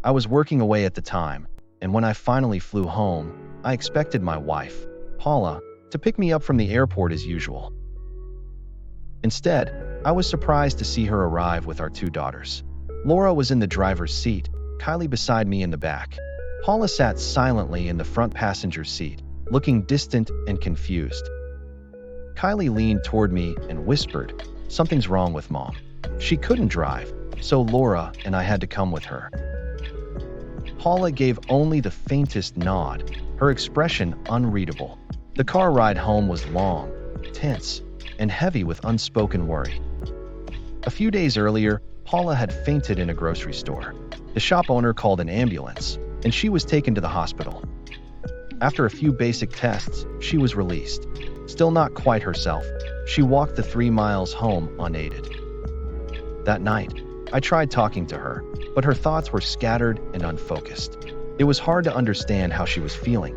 I was working away at the time, and when I finally flew home, I expected my wife, Paula, to pick me up from the airport as usual. Instead, I was surprised to see her arrive with our two daughters. Laura was in the driver's seat, Kylie beside me in the back. Paula sat silently in the front passenger seat, looking distant and confused. Kylie leaned toward me and whispered, "Something's wrong with Mom." She couldn't drive, so Laura and I had to come with her. Paula gave only the faintest nod, her expression unreadable. The car ride home was long, tense, and heavy with unspoken worry. A few days earlier, Paula had fainted in a grocery store. The shop owner called an ambulance, and she was taken to the hospital. After a few basic tests, she was released. Still not quite herself, she walked the 3 miles home unaided. That night, I tried talking to her, but her thoughts were scattered and unfocused. It was hard to understand how she was feeling.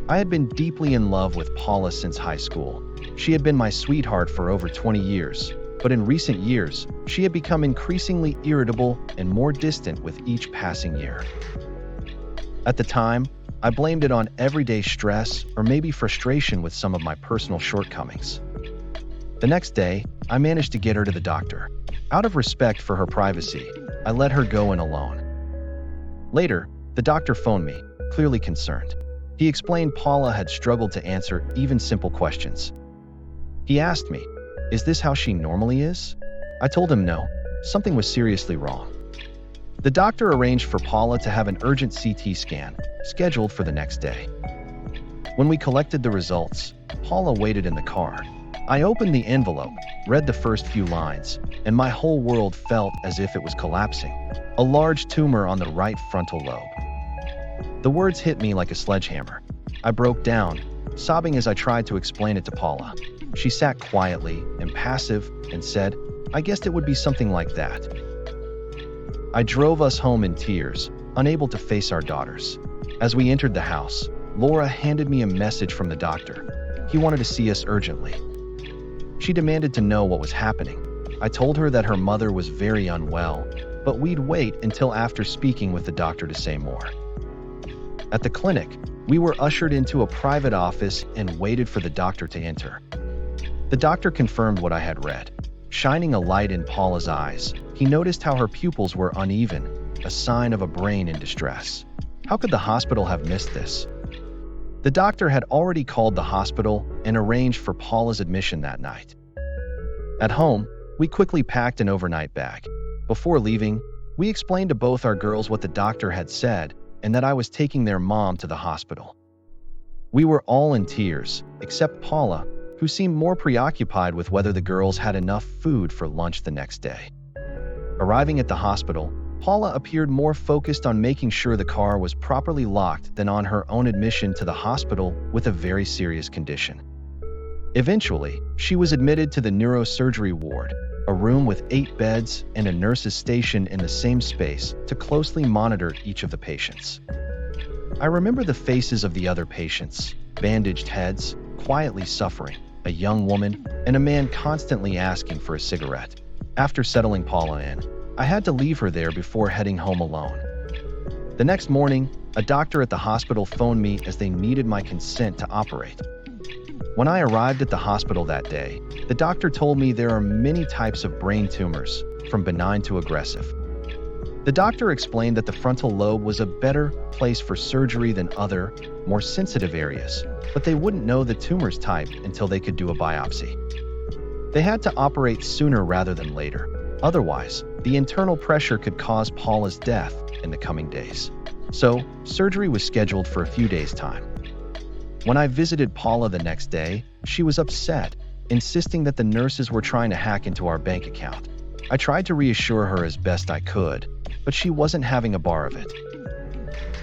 I had been deeply in love with Paula since high school. She had been my sweetheart for over 20 years, but in recent years, she had become increasingly irritable and more distant with each passing year. At the time, I blamed it on everyday stress or maybe frustration with some of my personal shortcomings. The next day, I managed to get her to the doctor. Out of respect for her privacy, I let her go in alone. Later, the doctor phoned me, clearly concerned. He explained Paula had struggled to answer even simple questions. He asked me, "Is this how she normally is?" I told him no, something was seriously wrong. The doctor arranged for Paula to have an urgent CT scan, scheduled for the next day. When we collected the results, Paula waited in the car. I opened the envelope, read the first few lines, and my whole world felt as if it was collapsing. A large tumor on the right frontal lobe. The words hit me like a sledgehammer. I broke down, sobbing as I tried to explain it to Paula. She sat quietly, impassive, and said, "I guessed it would be something like that." I drove us home in tears, unable to face our daughters. As we entered the house, Laura handed me a message from the doctor. He wanted to see us urgently. She demanded to know what was happening. I told her that her mother was very unwell, but we'd wait until after speaking with the doctor to say more. At the clinic, we were ushered into a private office and waited for the doctor to enter. The doctor confirmed what I had read. Shining a light in Paula's eyes, he noticed how her pupils were uneven, a sign of a brain in distress. How could the hospital have missed this? The doctor had already called the hospital and arranged for Paula's admission that night. At home, we quickly packed an overnight bag. Before leaving, we explained to both our girls what the doctor had said and that I was taking their mom to the hospital. We were all in tears, except Paula, who seemed more preoccupied with whether the girls had enough food for lunch the next day. Arriving at the hospital, Paula appeared more focused on making sure the car was properly locked than on her own admission to the hospital with a very serious condition. Eventually, she was admitted to the neurosurgery ward, a room with 8 beds and a nurse's station in the same space to closely monitor each of the patients. I remember the faces of the other patients, bandaged heads, quietly suffering, a young woman, and a man constantly asking for a cigarette. After settling Paula in, I had to leave her there before heading home alone. The next morning, a doctor at the hospital phoned me as they needed my consent to operate. When I arrived at the hospital that day, the doctor told me there are many types of brain tumors, from benign to aggressive. The doctor explained that the frontal lobe was a better place for surgery than other, more sensitive areas, but they wouldn't know the tumor's type until they could do a biopsy. They had to operate sooner rather than later. Otherwise, the internal pressure could cause Paula's death in the coming days. So, surgery was scheduled for a few days' time. When I visited Paula the next day, she was upset, insisting that the nurses were trying to hack into our bank account. I tried to reassure her as best I could, but she wasn't having a bar of it.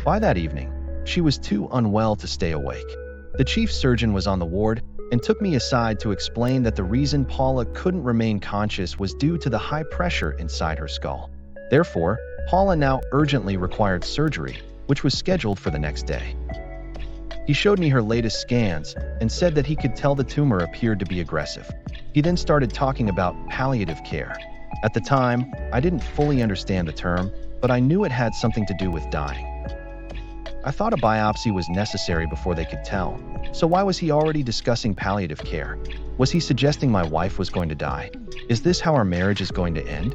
By that evening, she was too unwell to stay awake. The chief surgeon was on the ward and took me aside to explain that the reason Paula couldn't remain conscious was due to the high pressure inside her skull. Therefore, Paula now urgently required surgery, which was scheduled for the next day. He showed me her latest scans and said that he could tell the tumor appeared to be aggressive. He then started talking about palliative care. At the time, I didn't fully understand the term, but I knew it had something to do with dying. I thought a biopsy was necessary before they could tell. So why was he already discussing palliative care? Was he suggesting my wife was going to die? Is this how our marriage is going to end?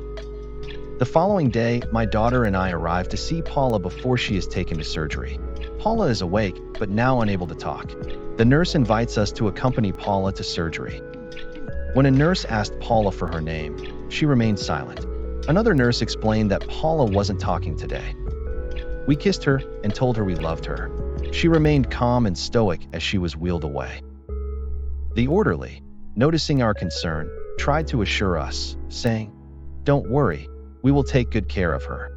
The following day, my daughter and I arrived to see Paula before she is taken to surgery. Paula is awake, but now unable to talk. The nurse invites us to accompany Paula to surgery. When a nurse asked Paula for her name, she remained silent. Another nurse explained that Paula wasn't talking today. We kissed her and told her we loved her. She remained calm and stoic as she was wheeled away. The orderly, noticing our concern, tried to assure us, saying, "Don't worry, we will take good care of her."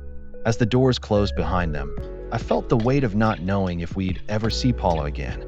As the doors closed behind them, I felt the weight of not knowing if we'd ever see Paula again.